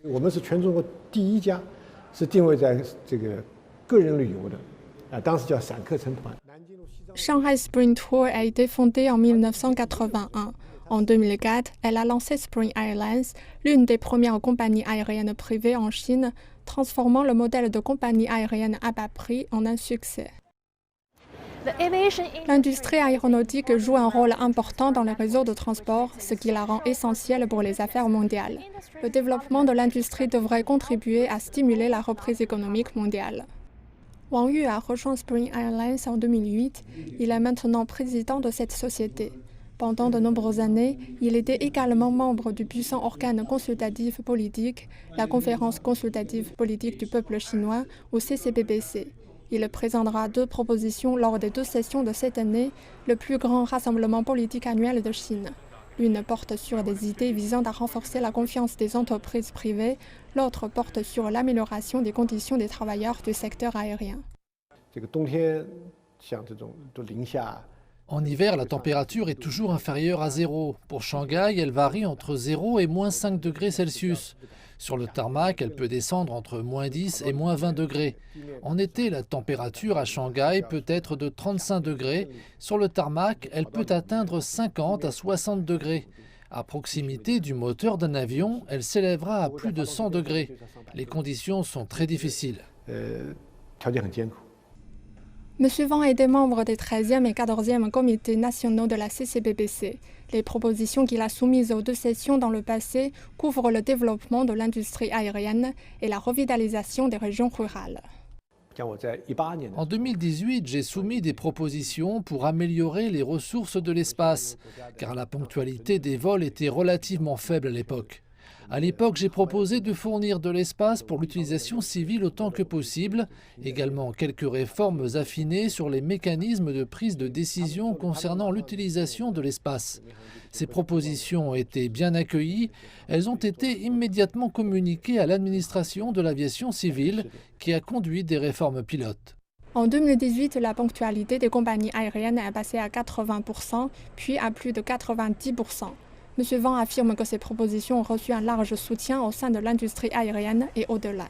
我们是全中国第一家是定位在这个个人旅游的，当时叫散客成团。 Shanghai Spring Tour a été fondée en 1981. En 2004, elle a lancé Spring Airlines, l'une des premières compagnies aériennes privées en Chine, transformant le modèle de compagnie aérienne à bas prix en un succès. L'industrie aéronautique joue un rôle important dans les réseaux de transport, ce qui la rend essentielle pour les affaires mondiales. Le développement de l'industrie devrait contribuer à stimuler la reprise économique mondiale. Wang Yu a rejoint Spring Airlines en 2008. Il est maintenant président de cette société. Pendant de nombreuses années, il était également membre du puissant organe consultatif politique, la Conférence consultative politique du peuple chinois, ou CCPPC. Il présentera 2 propositions lors des 2 sessions de cette année, le plus grand rassemblement politique annuel de Chine. L'une porte sur des idées visant à renforcer la confiance des entreprises privées, l'autre porte sur l'amélioration des conditions des travailleurs du secteur aérien. En hiver, la température est toujours inférieure à 0. Pour Shanghai, elle varie entre 0 et moins 5 degrés Celsius. Sur le tarmac, elle peut descendre entre moins 10 et moins 20 degrés. En été, la température à Shanghai peut être de 35 degrés. Sur le tarmac, elle peut atteindre 50 à 60 degrés. À proximité du moteur d'un avion, elle s'élèvera à plus de 100 degrés. Les conditions sont très difficiles. M. Wang était membre des 13e et 14e comités nationaux de la CCPPC. Les propositions qu'il a soumises aux 2 sessions dans le passé couvrent le développement de l'industrie aérienne et la revitalisation des régions rurales. En 2018, j'ai soumis des propositions pour améliorer les ressources de l'espace, car la ponctualité des vols était relativement faible à l'époque. À l'époque, j'ai proposé de fournir de l'espace pour l'utilisation civile autant que possible, également quelques réformes affinées sur les mécanismes de prise de décision concernant l'utilisation de l'espace. Ces propositions ont été bien accueillies, elles ont été immédiatement communiquées à l'administration de l'aviation civile qui a conduit des réformes pilotes. En 2018, la ponctualité des compagnies aériennes est passée à 80%, puis à plus de 90%. M. Wang affirme que ces propositions ont reçu un large soutien au sein de l'industrie aérienne et au-delà.